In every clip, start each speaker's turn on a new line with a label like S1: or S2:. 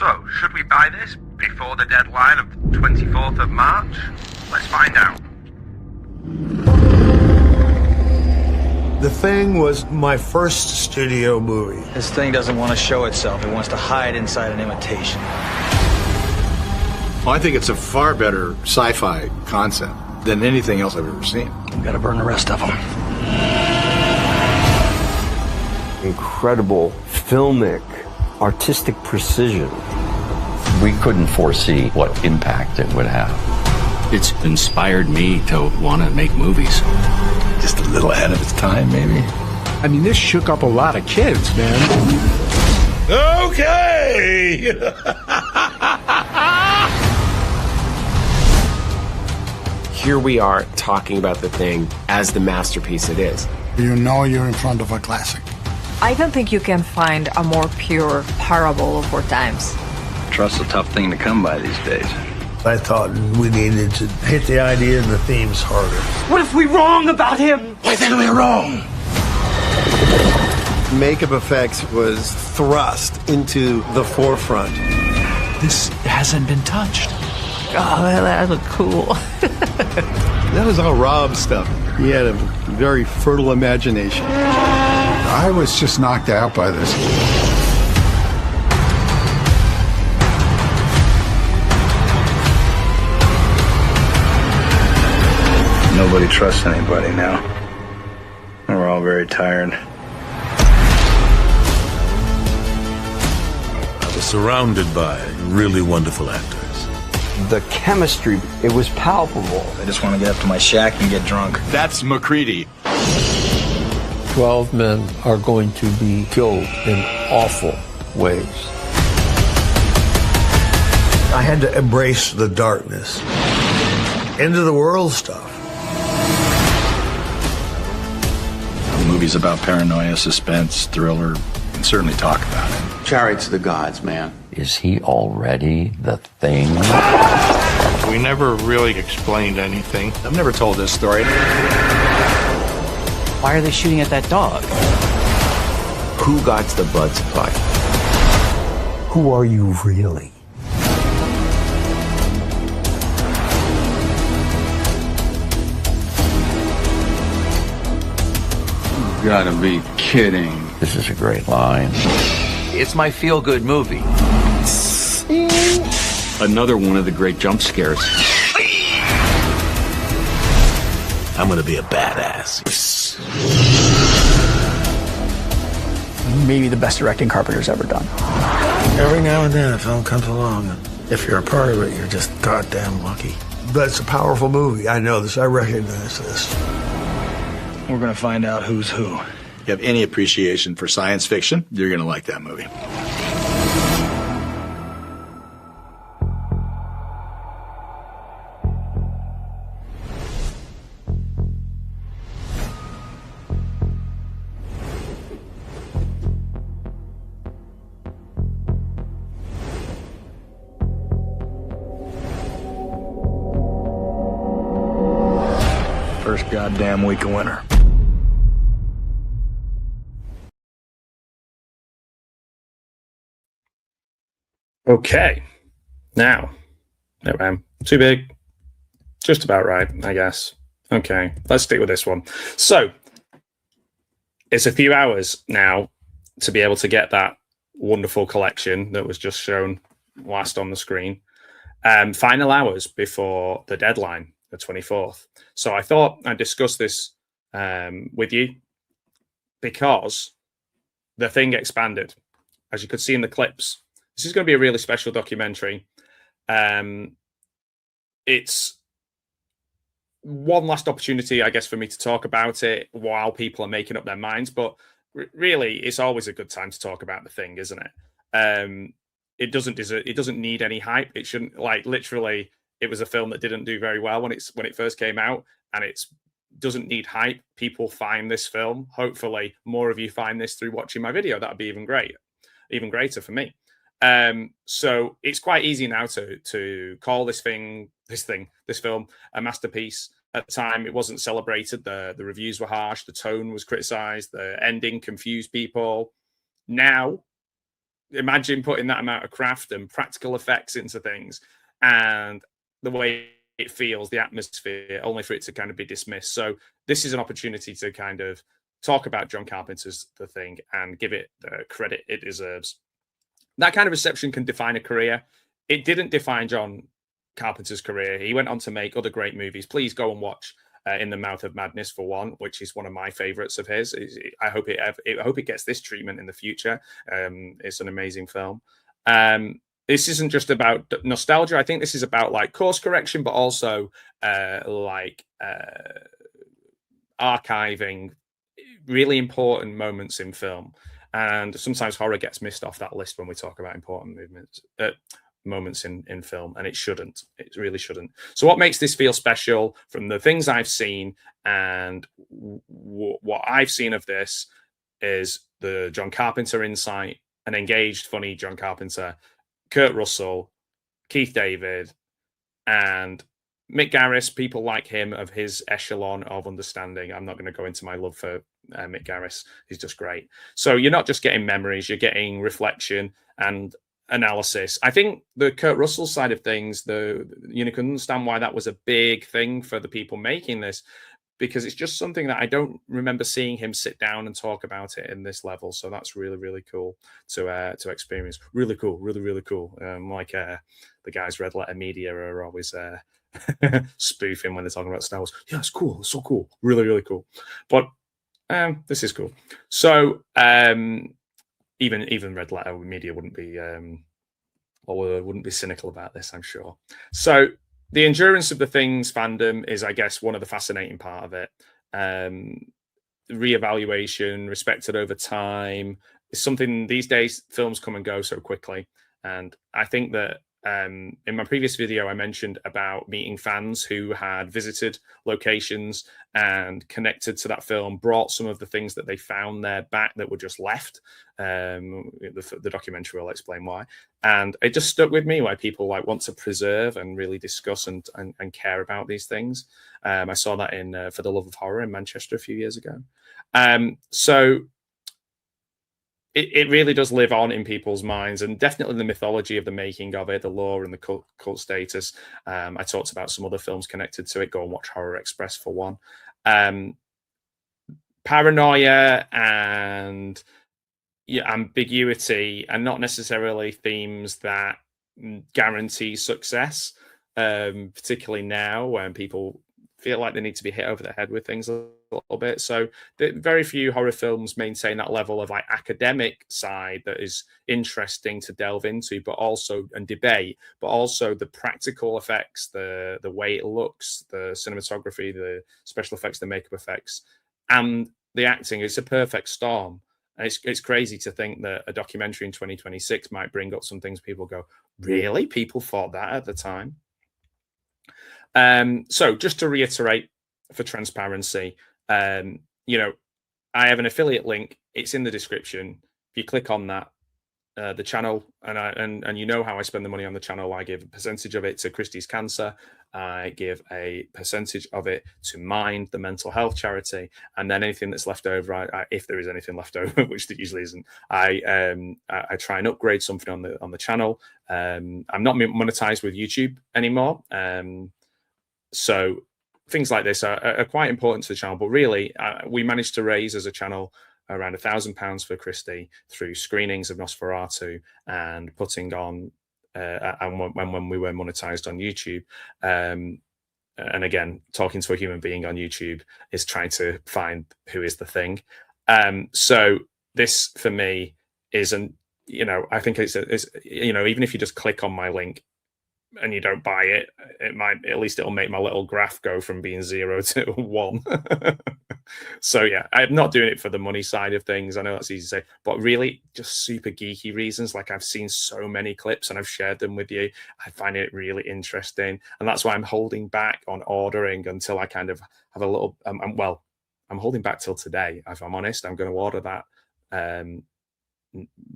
S1: So, should we buy this before the deadline of the 24th of March? Let's find out.
S2: The Thing was my first studio movie.
S3: This thing doesn't want to show itself. It wants to hide inside an imitation.
S4: Well, I think it's a far better sci-fi concept than anything else I've ever seen.
S3: We've got to burn the rest of them.
S5: Incredible filmic, artistic precision.
S6: We couldn't foresee what impact it would have.
S7: It's inspired me to want to make movies.
S4: Just a little ahead of its time, maybe.
S8: I mean, this shook up a lot of kids, man.
S4: Okay!
S9: Here we are talking about The Thing as the masterpiece it is.
S10: You know you're in front of a classic.
S11: I don't think you can find a more pure parable of our times.
S3: Trust's a tough thing to come by these days.
S2: I thought we needed to hit the idea and the themes harder.
S12: What if we're wrong about him?
S4: Why think we're wrong?
S2: Makeup effects was thrust into the forefront.
S7: This hasn't been touched.
S11: Oh, that looked cool.
S13: That was all Rob's stuff. He had a very fertile imagination.
S10: I was just knocked out by this.
S3: Nobody trusts anybody now. We're all very tired.
S14: I was surrounded by really wonderful actors.
S5: The chemistry, it was palpable.
S3: I just want to get up to my shack and get drunk.
S4: That's McCready.
S15: 12 men are going to be killed in awful ways.
S2: I had to embrace the darkness. End of the world stuff.
S4: The movie's about paranoia, suspense, thriller, and certainly talk about it.
S7: Chariots of the gods, man.
S6: Is he already the Thing?
S8: We never really explained anything.
S4: I've never told this story.
S12: Why are they shooting at that dog?
S9: Who got the blood supply?
S2: Who are you really?
S7: You gotta be kidding.
S6: This is a great line. It's my feel-good movie.
S7: Another one of the great jump scares.
S4: I'm gonna be a badass.
S3: Maybe the best directing Carpenter's ever done.
S2: Every now and then a film comes along, and if you're a part of it, you're just goddamn lucky. That's a powerful movie. I know this. I recognize this.
S3: We're going to find out who's who.
S4: If you have any appreciation for science fiction, you're gonna like that movie.
S3: First goddamn week of winter.
S16: Okay. Now, too big. Just about right, I guess. Okay, let's stick with this one. So, it's a few hours now to be able to get that wonderful collection that was just shown last on the screen. Final hours before the deadline, the 24th. So I thought I'd discuss this with you because the thing expanded. As you could see in the clips, this is going to be a really special documentary. It's one last opportunity, I guess, for me to talk about it while people are making up their minds. But really, it's always a good time to talk about the thing, isn't it? It doesn't need any hype. It shouldn't, like, literally. It was a film that didn't do very well when it first came out, and it doesn't need hype. People find this film. Hopefully, more of you find this through watching my video. That'd be even greater for me. So it's quite easy now to call this film a masterpiece. At the time, it wasn't celebrated. The reviews were harsh. The tone was criticized. The ending confused people. Now, imagine putting that amount of craft and practical effects into things, and the way it feels, the atmosphere, only for it to kind of be dismissed. So this is an opportunity to kind of talk about John Carpenter's The Thing and give it the credit it deserves. That kind of reception can define a career. It didn't define John Carpenter's career. He went on to make other great movies. Please go and watch In the Mouth of Madness, for one, which is one of my favorites of his. I hope it gets this treatment in the future. It's an amazing film. This isn't just about nostalgia. I think this is about like course correction, but also archiving really important moments in film. And sometimes horror gets missed off that list when we talk about important moments in film, and it shouldn't. It really shouldn't. So what makes this feel special from the things I've seen and what I've seen of this is the John Carpenter insight, an engaged, funny John Carpenter, Kurt Russell, Keith David, and Mick Garris, people like him of his echelon of understanding. I'm not going to go into my love for Mick Garris. He's just great. So you're not just getting memories, you're getting reflection and analysis. I think the Kurt Russell side of things, you can understand why that was a big thing for the people making this, because it's just something that I don't remember seeing him sit down and talk about it in this level. So that's really, really cool to experience. Really cool, really, really cool. The guys Red Letter Media are always spoofing when they're talking about Star Wars. Yeah, it's cool. It's so cool. Really, really cool. But this is cool. So even Red Letter Media wouldn't be wouldn't be cynical about this, I'm sure. So the endurance of the Things fandom is, I guess, one of the fascinating part of it. Reevaluation, respected over time, is something these days. Films come and go so quickly, and I think that in my previous video, I mentioned about meeting fans who had visited locations and connected to that film, brought some of the things that they found there back that were just left. The documentary will explain why. And it just stuck with me why people want to preserve and really discuss and care about these things. I saw that in For the Love of Horror in Manchester a few years ago. So it really does live on in people's minds, and definitely the mythology of the making of it, the lore and the cult status. I talked about some other films connected to it. Go and watch Horror Express for one. Paranoia and ambiguity are not necessarily themes that guarantee success, particularly now when people feel like they need to be hit over the head with things a little bit. So very few horror films maintain that level of academic side that is interesting to delve into, but also and debate, but also the practical effects, the way it looks, the cinematography, the special effects, the makeup effects, and the acting. It's a perfect storm. And it's crazy to think that a documentary in 2026 might bring up some things people go, really? People thought that at the time? So just to reiterate, for transparency, I have an affiliate link. It's in the description. If you click on that, the channel, and you know how I spend the money on the channel. I give a percentage of it to Christie's Cancer. I give a percentage of it to Mind, the mental health charity, and then anything that's left over, if there is anything left over, which there usually isn't, I try and upgrade something on the channel. I'm not monetized with YouTube anymore. So things like this are quite important to the channel. But really, we managed to raise as a channel around £1,000 for Christie through screenings of Nosferatu and putting on, and when we were monetized on YouTube. And again, talking to a human being on YouTube is trying to find who is the thing. So this for me isn't, I think it's even if you just click on my link and you don't buy it, at least it'll make my little graph go from being 0 to 1. So yeah, I'm not doing it for the money side of things. I know that's easy to say, but really just super geeky reasons. I've seen so many clips and I've shared them with you. I find it really interesting. And that's why I'm holding back on ordering until I kind of have a little, I'm holding back till today. If I'm honest, I'm going to order that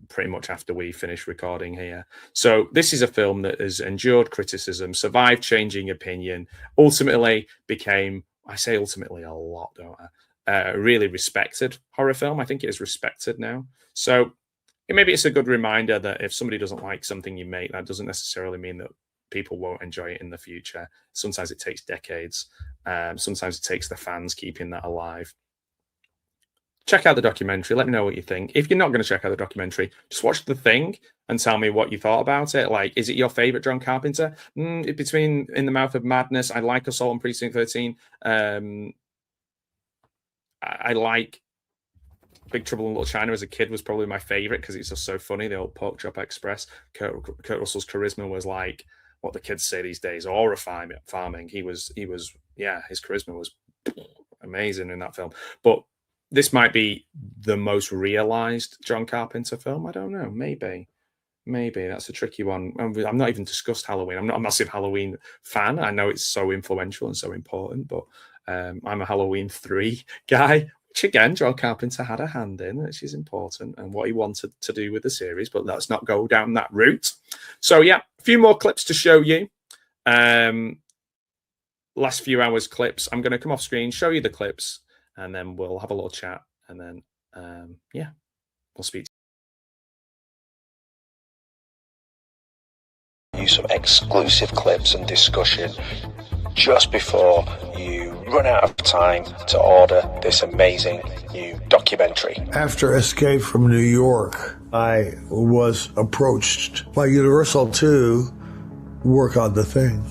S16: pretty much after we finish recording here. So this is a film that has endured criticism, survived changing opinion, ultimately became, I say ultimately a lot, don't I? Really respected horror film. I think it is respected now. So maybe it's a good reminder that if somebody doesn't like something you make, that doesn't necessarily mean that people won't enjoy it in the future. Sometimes it takes decades. Sometimes it takes the fans keeping that alive. Check out the documentary. Let me know what you think. If you're not going to check out the documentary, just watch The Thing and tell me what you thought about it. Like, is it your favorite John Carpenter? Between In the Mouth of Madness, I like Assault on Precinct 13. I like Big Trouble in Little China as a kid was probably my favorite because it's just so funny. The old Pork Chop Express. Kurt Russell's charisma was like what the kids say these days, aura farming. He was, yeah, his charisma was amazing in that film. But this might be the most realized John Carpenter film. I don't know. Maybe that's a tricky one. I've not even discussed Halloween. I'm not a massive Halloween fan. I know it's so influential and so important, but I'm a Halloween 3 guy, which again, John Carpenter had a hand in, which is important, and what he wanted to do with the series, but let's not go down that route. So yeah, a few more clips to show you. Last few hours clips. I'm going to come off screen, show you the clips, and then we'll have a little chat, and then, yeah, we'll speak.
S17: Use some exclusive clips and discussion just before you run out of time to order this amazing new documentary.
S2: After Escape from New York, I was approached by Universal to work on The Thing.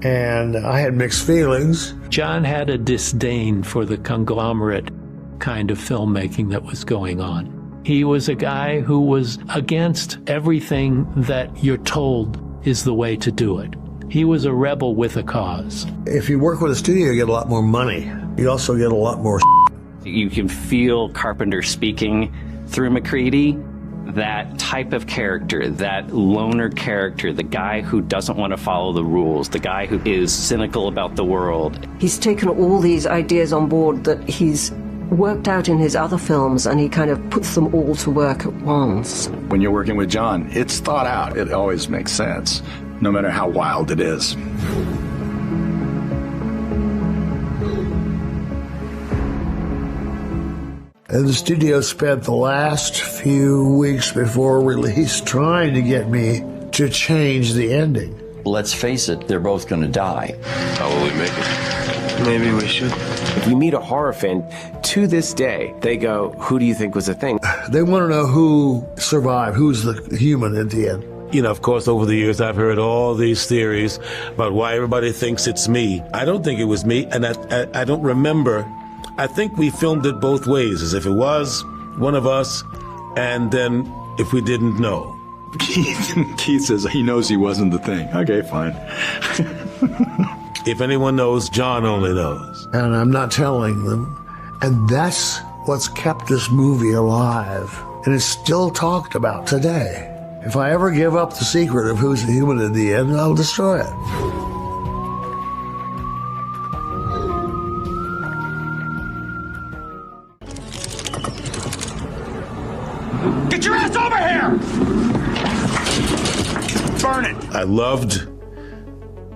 S2: And I had mixed feelings.
S15: John had a disdain for the conglomerate kind of filmmaking that was going on. He was a guy who was against everything that you're told is the way to do it. He was a rebel with a cause.
S2: If you work with a studio, you get a lot more money. You also get a lot more.
S12: You can feel Carpenter speaking through MacReady. That type of character, that loner character, the guy who doesn't want to follow the rules, the guy who is cynical about the world.
S18: He's taken all these ideas on board that he's worked out in his other films, and he kind of puts them all to work at once.
S4: When you're working with John, it's thought out. It always makes sense, no matter how wild it is.
S2: And the studio spent the last few weeks before release trying to get me to change the ending.
S6: Let's face it, they're both going to die.
S9: How will we make it?
S17: Maybe we should.
S9: If you meet a horror fan, to this day, they go, who do you think was the thing?
S2: They want to know who survived, who's the human at the end.
S14: You know, of course, over the years, I've heard all these theories about why everybody thinks it's me. I don't think it was me, and I don't remember. I think we filmed it both ways, as if it was one of us, and then if we didn't know.
S4: Keith says he knows he wasn't the thing. Okay, fine.
S14: If anyone knows, John only knows.
S2: And I'm not telling them. And that's what's kept this movie alive. And it's still talked about today. If I ever give up the secret of who's the human in the end, I'll destroy it.
S19: Get your ass over here! Burn it!
S14: I loved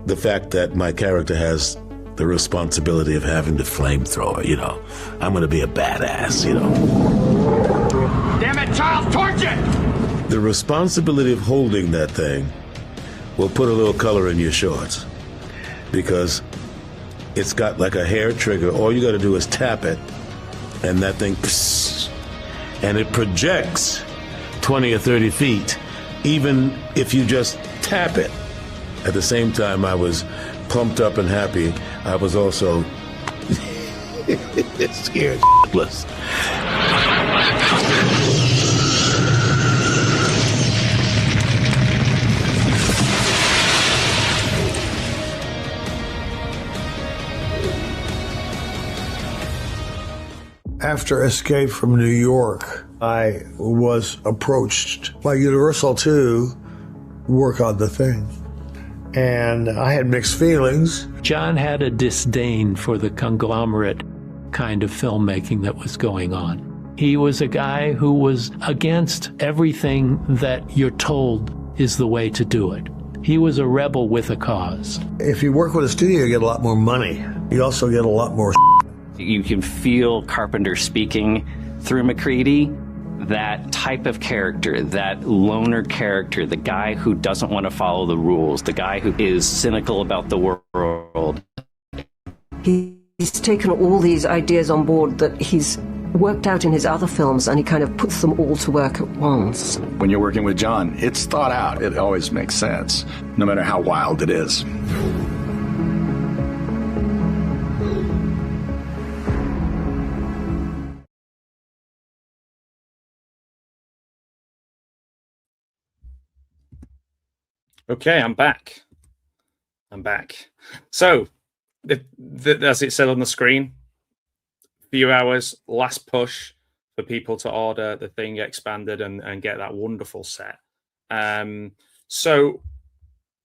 S14: the fact that my character has the responsibility of having the flamethrower, you know. I'm gonna be a badass, you know.
S19: Damn it, Charles, torch it!
S14: The responsibility of holding that thing will put a little color in your shorts, because it's got like a hair trigger. All you gotta do is tap it, and that thing, psst, and it projects 20 or 30 feet, even if you just tap it. At the same time, I was pumped up and happy. I was also scared shitless.
S2: After Escape from New York, I was approached by Universal to work on The Thing. And I had mixed feelings.
S15: John had a disdain for the conglomerate kind of filmmaking that was going on. He was a guy who was against everything that you're told is the way to do it. He was a rebel with a cause.
S2: If you work with a studio, you get a lot more money. You also get a lot more.
S12: You can feel Carpenter speaking through MacReady. that type of character, that loner character, the guy who doesn't want to follow the rules, the guy who is cynical about the world.
S18: He's taken all these ideas on board that he's worked out in his other films, and he kind of puts them all to work at once.
S4: When you're working with John, it's thought out. It always makes sense, no matter how wild it is.
S16: Okay, I'm back. So, as it said on the screen, few hours, last push for people to order the thing expanded and get that wonderful set. So,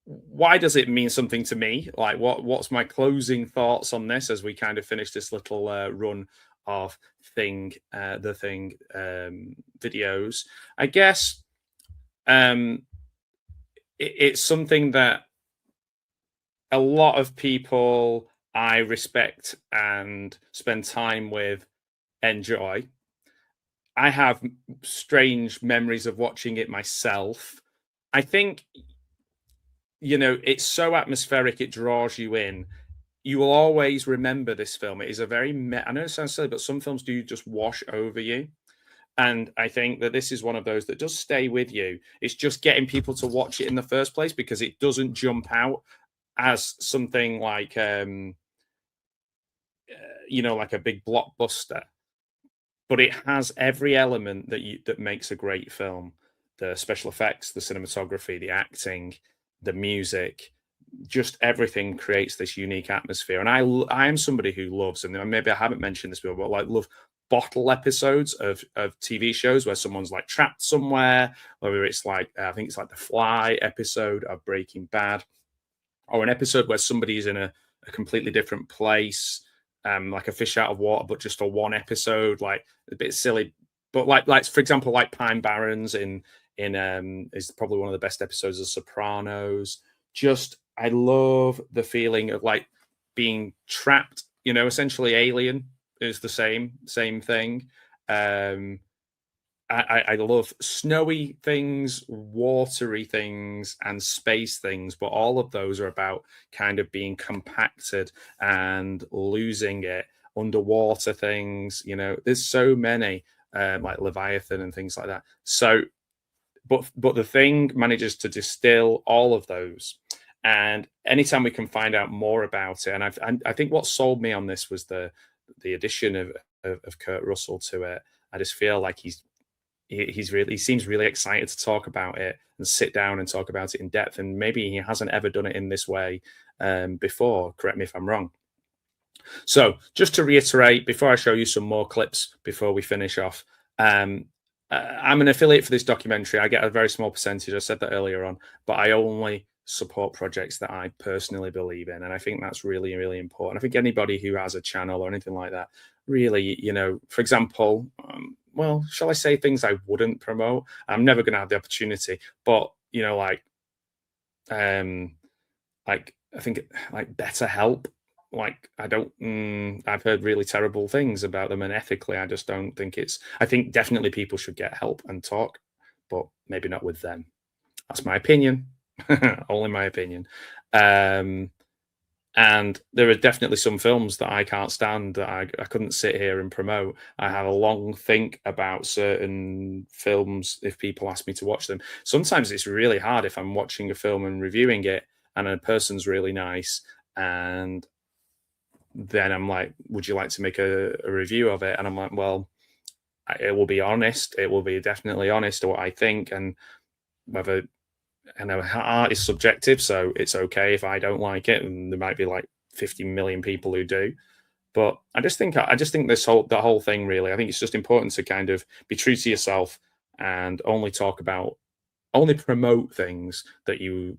S16: why does it mean something to me? Like, what's my closing thoughts on this as we kind of finish this little run of the Thing videos? I guess it's something that a lot of people I respect and spend time with enjoy. I have strange memories of watching it myself. I think, it's so atmospheric, it draws you in. You will always remember this film. It is a very, I know it sounds silly, but some films do just wash over you. And I think that this is one of those that does stay with you. It's just getting people to watch it in the first place, because it doesn't jump out as something like, like a big blockbuster. But it has every element that makes a great film. The special effects, the cinematography, the acting, the music, just everything creates this unique atmosphere. And I am somebody who loves, and maybe I haven't mentioned this before, but love bottle episodes of TV shows where someone's like trapped somewhere, whether it's like, I think it's like the Fly episode of Breaking Bad, or an episode where somebody's in a completely different place, like a fish out of water, but just for one episode, like a bit silly. But like for example, like Pine Barrens in is probably one of the best episodes of Sopranos. Just, I love the feeling of like being trapped, essentially Alien is the same thing. I love snowy things, watery things, and space things, but all of those are about kind of being compacted and losing it. Underwater things, there's so many, like Leviathan and things like that. So, but the Thing manages to distill all of those. And anytime we can find out more about it, and I think what sold me on this was the addition of Kurt Russell to it. I just feel like he seems really excited to talk about it and sit down and talk about it in depth. And maybe he hasn't ever done it in this way before. Correct me if I'm wrong. So just to reiterate, before I show you some more clips before we finish off, I'm an affiliate for this documentary. I get a very small percentage. I said that earlier on, but I only support projects that I personally believe in. And I think that's really, really important. I think anybody who has a channel or anything like that, really, for example, well, shall I say things I wouldn't promote? I'm never going to have the opportunity, but I think like BetterHelp, like I've heard really terrible things about them, and ethically, I just don't think I think definitely people should get help and talk, but maybe not with them. That's my opinion. Only my opinion. And there are definitely some films that I can't stand, that I couldn't sit here and promote. I have a long think about certain films if people ask me to watch them. Sometimes it's really hard if I'm watching a film and reviewing it and a person's really nice, and then I'm like, would you like to make a review of it? And I'm like, well, it will be honest. It will be definitely honest to what I think, and whether... I know art is subjective, so it's okay if I don't like it, and there might be like 50 million people who do. But I just think the whole thing, really, I think it's just important to kind of be true to yourself and only promote things that you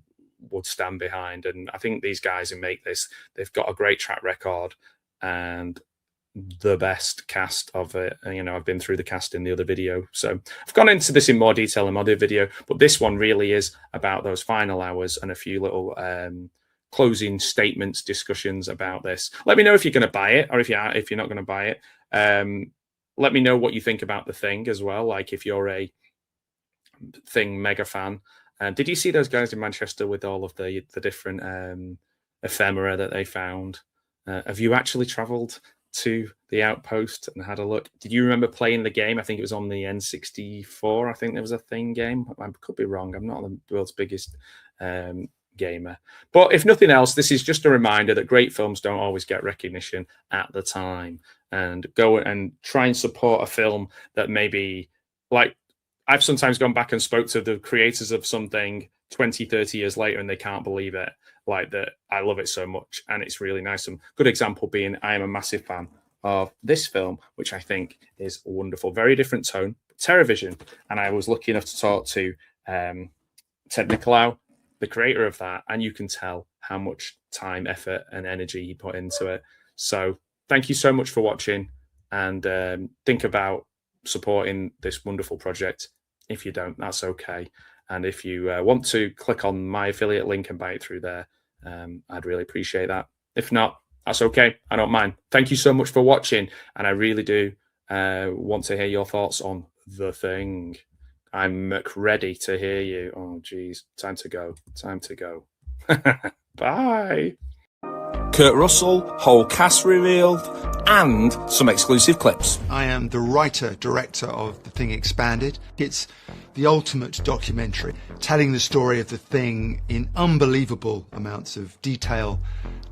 S16: would stand behind. And I think these guys who make this, they've got a great track record and the best cast of it. And, I've been through the cast in the other video, so I've gone into this in more detail in my other video, but this one really is about those final hours and a few little closing statements, discussions about this. Let me know if you're going to buy it, or if you're not going to buy it. let me know what you think about The Thing as well. Like if you're a Thing mega fan. Did you see those guys in Manchester with all of the different ephemera that they found? Have you actually travelled to the outpost and had a look? Did you remember playing the game? I think it was on the N64. I think there was a Thing game. I could be wrong. I'm not the world's biggest gamer. But if nothing else, this is just a reminder that great films don't always get recognition at the time. And go and try and support a film that maybe, like, I've sometimes gone back and spoke to the creators of something 20, 30 years later, and they can't believe it. Like that, I love it so much, and it's really nice. Some good example being, I am a massive fan of this film, which I think is wonderful. Very different tone, TerraVision, and I was lucky enough to talk to Ted Nicolau, the creator of that, and you can tell how much time, effort, and energy he put into it. So thank you so much for watching, and think about supporting this wonderful project. If you don't, that's okay. And if you want to, click on my affiliate link and buy it through there. I'd really appreciate that. If not, that's okay. I don't mind. Thank you so much for watching. And I really do want to hear your thoughts on The Thing. I'm ready to hear you. Oh, geez. Time to go. Time to go. Bye.
S20: Kurt Russell, whole cast revealed, and some exclusive clips.
S21: I am the writer-director of The Thing Expanded. It's the ultimate documentary, telling the story of The Thing in unbelievable amounts of detail,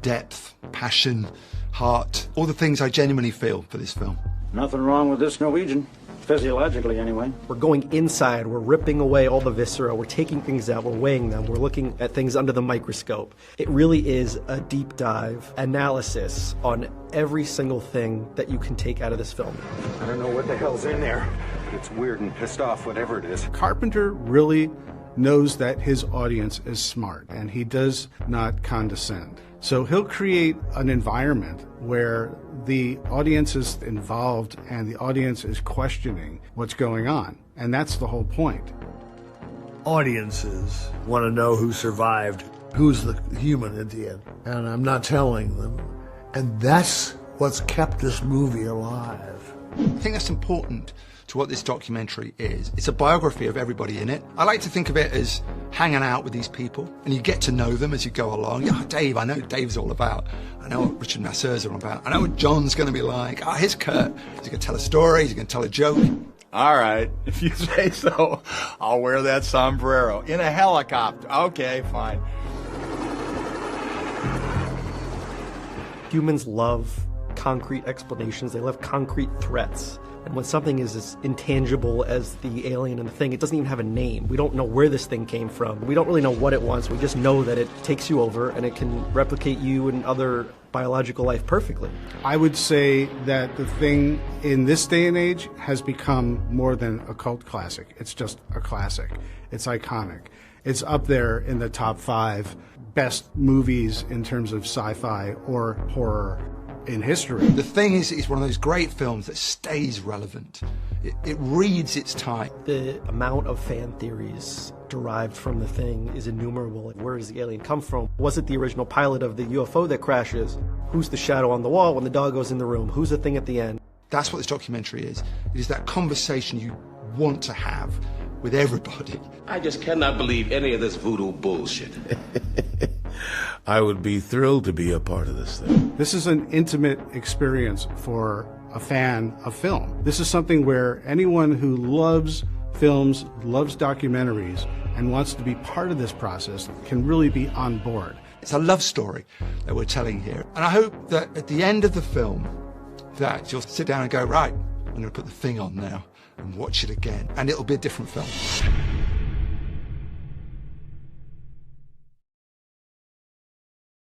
S21: depth, passion, heart, all the things I genuinely feel for this film.
S22: Nothing wrong with this Norwegian. Physiologically, anyway.
S23: We're going inside, we're ripping away all the viscera, we're taking things out, we're weighing them, we're looking at things under the microscope. It really is a deep dive analysis on every single thing that you can take out of this film.
S22: I don't know what the hell's in there, but it's weird and pissed off, whatever it is.
S10: Carpenter really knows that his audience is smart, and he does not condescend. So he'll create an environment where the audience is involved and the audience is questioning what's going on. And that's the whole point.
S2: Audiences want to know who survived, who's the human at the end. And I'm not telling them. And that's what's kept this movie alive.
S21: I think that's important to what this documentary is. It's a biography of everybody in it. I like to think of it as hanging out with these people, and you get to know them as you go along. Yeah, Dave, I know what Dave's all about. I know what Richard Massur's all about. I know what John's going to be like. Oh, here's Kurt. Is he going to tell a story? Is he going to tell a joke?
S24: All right, if you say so, I'll wear that sombrero. In a helicopter. Okay, fine.
S23: Humans love concrete explanations. They love concrete threats. And when something is as intangible as the alien and the thing, it doesn't even have a name. We don't know where this thing came from. We don't really know what it wants. We just know that it takes you over and it can replicate you and other biological life perfectly.
S10: I would say that The Thing in this day and age has become more than a cult classic. It's just a classic. It's iconic. It's up there in the top 5 best movies in terms of sci-fi or horror in history.
S21: The Thing is one of those great films that stays relevant. It reads its time.
S23: The amount of fan theories derived from The Thing is innumerable. Where does the alien come from? Was it the original pilot of the UFO that crashes? Who's the shadow on the wall when the dog goes in the room? Who's the thing at the end?
S21: That's what this documentary is. It is that conversation you want to have with everybody.
S25: I just cannot believe any of this voodoo bullshit.
S14: I would be thrilled to be a part of this thing.
S10: This is an intimate experience for a fan of film. This is something where anyone who loves films, loves documentaries, and wants to be part of this process can really be on board.
S21: It's a love story that we're telling here. And I hope that at the end of the film, that you'll sit down and go, right, I'm going to put The Thing on now and watch it again. And it'll be a different film.